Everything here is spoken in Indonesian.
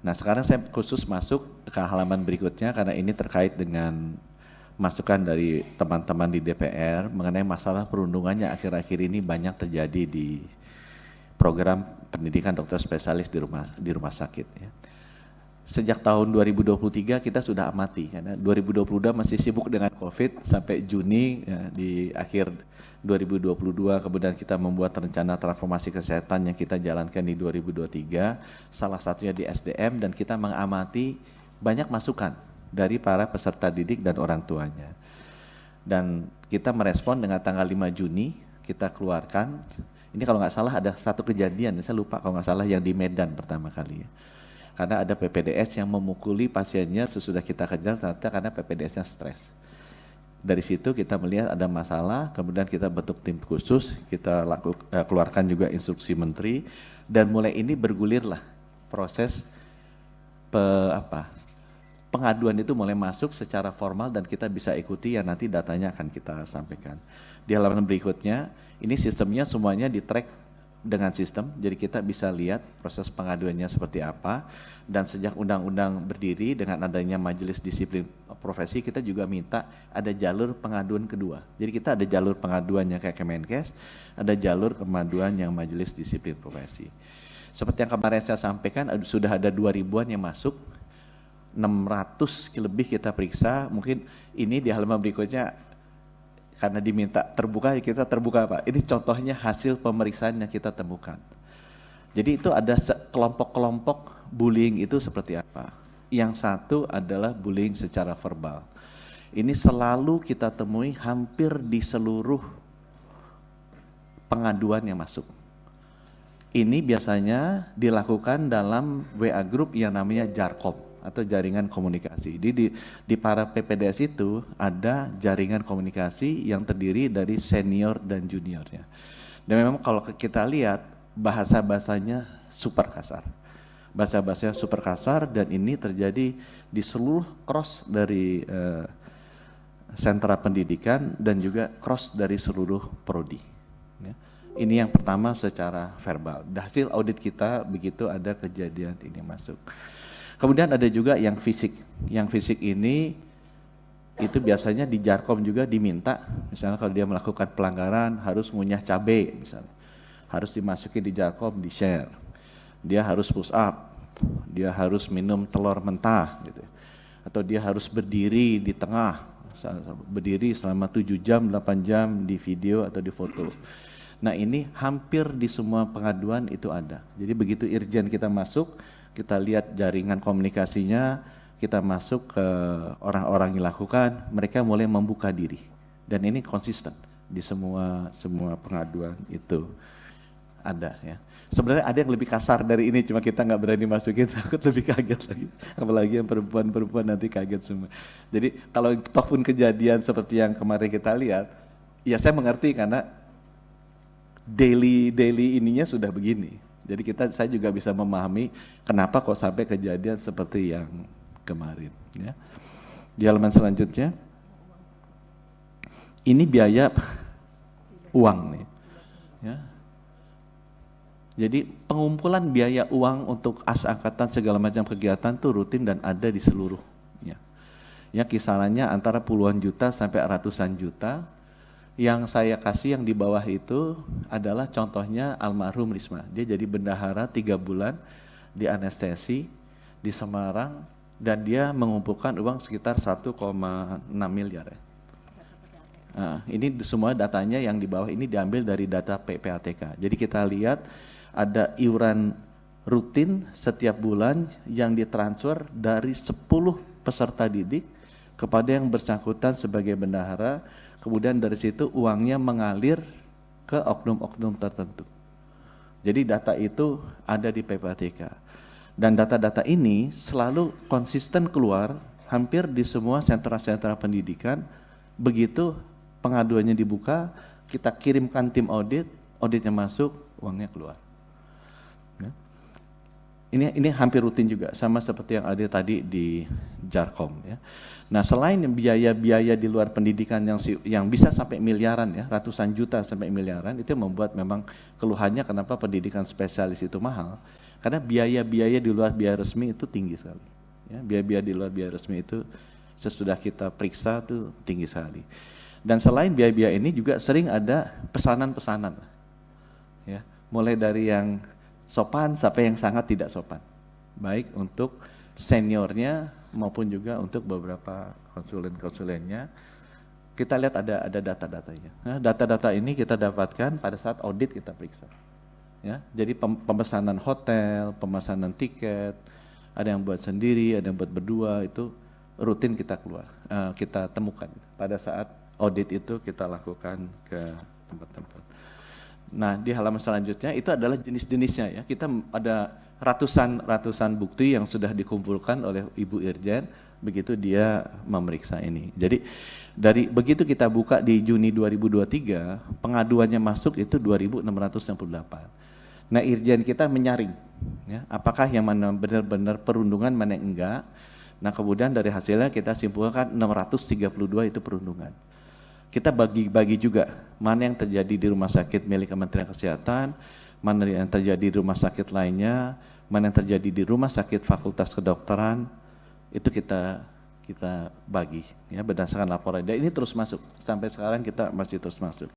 Nah sekarang saya khusus masuk ke halaman berikutnya karena ini terkait dengan masukan dari teman-teman di DPR mengenai masalah perundungan yang akhir-akhir ini banyak terjadi di program pendidikan dokter spesialis di rumah sakit. Ya. Sejak tahun 2023 kita sudah amati karena 2022 masih sibuk dengan COVID sampai Juni ya, di akhir 2022 kemudian kita membuat rencana transformasi kesehatan yang kita jalankan di 2023 salah satunya di SDM dan kita mengamati banyak masukan dari para peserta didik dan orang tuanya dan kita merespon dengan tanggal 5 Juni kita keluarkan ini kalau nggak salah ada satu kejadian saya lupa kalau nggak salah yang di Medan pertama kali ya. Karena ada PPDS yang memukuli pasiennya sesudah kita kejar ternyata karena PPDS-nya stres. Dari situ kita melihat ada masalah, kemudian kita bentuk tim khusus, kita keluarkan juga instruksi menteri, dan mulai ini bergulirlah proses pengaduan itu mulai masuk secara formal dan kita bisa ikuti yang nanti datanya akan kita sampaikan. Di halaman berikutnya, ini sistemnya semuanya di track dengan sistem, jadi kita bisa lihat proses pengaduannya seperti apa dan sejak undang-undang berdiri dengan adanya majelis disiplin profesi kita juga minta ada jalur pengaduan kedua. Jadi kita ada jalur pengaduannya kayak Kemenkes, ada jalur pengaduan yang majelis disiplin profesi. Seperti yang kemarin saya sampaikan sudah ada 2.000-an yang masuk, 600 lebih kita periksa, mungkin ini di halaman berikutnya karena diminta terbuka, kita terbuka Pak. Ini contohnya hasil pemeriksaan yang kita temukan. Jadi itu ada kelompok-kelompok bullying itu seperti apa. Yang satu adalah bullying secara verbal. Ini selalu kita temui hampir di seluruh pengaduan yang masuk. Ini biasanya dilakukan dalam WA group yang namanya JARCOM atau jaringan komunikasi. Di para PPDS itu ada jaringan komunikasi yang terdiri dari senior dan juniornya. Dan memang kalau kita lihat bahasa-bahasanya super kasar. Bahasa-bahasanya super kasar dan ini terjadi di seluruh cross dari sentra pendidikan dan juga cross dari seluruh prodi. Ya. Ini yang pertama secara verbal. Hasil audit kita begitu ada kejadian ini masuk. Kemudian ada juga yang fisik. Yang fisik ini itu biasanya di Jarkom juga diminta, misalnya kalau dia melakukan pelanggaran harus ngunyah cabai misalnya. Harus dimasuki di Jarkom, di share. Dia harus push up, dia harus minum telur mentah gitu. Atau dia harus berdiri di tengah, berdiri selama 7 jam, 8 jam di video atau di foto. Nah ini hampir di semua pengaduan itu ada. Jadi begitu Irjen kita masuk, kita lihat jaringan komunikasinya, kita masuk ke orang-orang yang lakukan, mereka mulai membuka diri. Dan ini konsisten di semua pengaduan itu ada ya. Sebenarnya ada yang lebih kasar dari ini, cuma kita nggak berani masukin, takut lebih kaget lagi. Apalagi yang perempuan-perempuan nanti kaget semua. Jadi kalau toh pun kejadian seperti yang kemarin kita lihat, ya saya mengerti karena daily ininya sudah begini. Jadi saya juga bisa memahami kenapa kok sampai kejadian seperti yang kemarin. Ya. Di halaman selanjutnya, ini biaya uang nih. Ya. Jadi pengumpulan biaya uang untuk angkatan segala macam kegiatan itu rutin dan ada di seluruhnya. Ya kisarannya antara puluhan juta sampai ratusan juta. Yang saya kasih yang di bawah itu adalah contohnya almarhum Risma. Dia jadi bendahara 3 bulan di anestesi di Semarang dan dia mengumpulkan uang sekitar 1,6 miliar. Ya. Nah, ini semua datanya yang di bawah ini diambil dari data PPATK. Jadi kita lihat ada iuran rutin setiap bulan yang ditransfer dari 10 peserta didik kepada yang bersangkutan sebagai bendahara. Kemudian dari situ uangnya mengalir ke oknum-oknum tertentu. Jadi data itu ada di PPATK. Dan data-data ini selalu konsisten keluar hampir di semua sentra-sentra pendidikan. Begitu pengaduannya dibuka, kita kirimkan tim audit, auditnya masuk, uangnya keluar. Ya. Ini hampir rutin juga, sama seperti yang ada tadi di Jarkom. Ya. Nah selain biaya-biaya di luar pendidikan yang bisa sampai miliaran ya, ratusan juta sampai miliaran, itu membuat memang keluhannya kenapa pendidikan spesialis itu mahal. Karena biaya-biaya di luar biaya resmi itu tinggi sekali. Ya, biaya-biaya di luar biaya resmi itu sesudah kita periksa tuh tinggi sekali. Dan selain biaya-biaya ini juga sering ada pesanan-pesanan. Ya, mulai dari yang sopan sampai yang sangat tidak sopan. Baik untuk seniornya maupun juga untuk beberapa konsulen-konsulennya. Kita lihat ada data-datanya. Nah, data-data ini kita dapatkan pada saat audit kita periksa. Ya, jadi pemesanan hotel, pemesanan tiket, ada yang buat sendiri, ada yang buat berdua, itu rutin kita kita temukan pada saat audit itu kita lakukan ke tempat-tempat. Nah, di halaman selanjutnya itu adalah jenis-jenisnya ya. Kita ada ratusan bukti yang sudah dikumpulkan oleh Ibu Irjen begitu dia memeriksa ini. Jadi dari begitu kita buka di Juni 2023, pengaduannya masuk itu 2.668. Nah, Irjen kita menyaring ya, apakah yang mana benar-benar perundungan, mana yang enggak. Nah, kemudian dari hasilnya kita simpulkan 632 itu perundungan. Kita bagi-bagi juga mana yang terjadi di rumah sakit milik Kementerian Kesehatan, mana yang terjadi di rumah sakit lainnya, mana yang terjadi di rumah sakit Fakultas Kedokteran, itu kita bagi ya berdasarkan laporan. Dan ini terus masuk sampai sekarang kita masih terus masuk.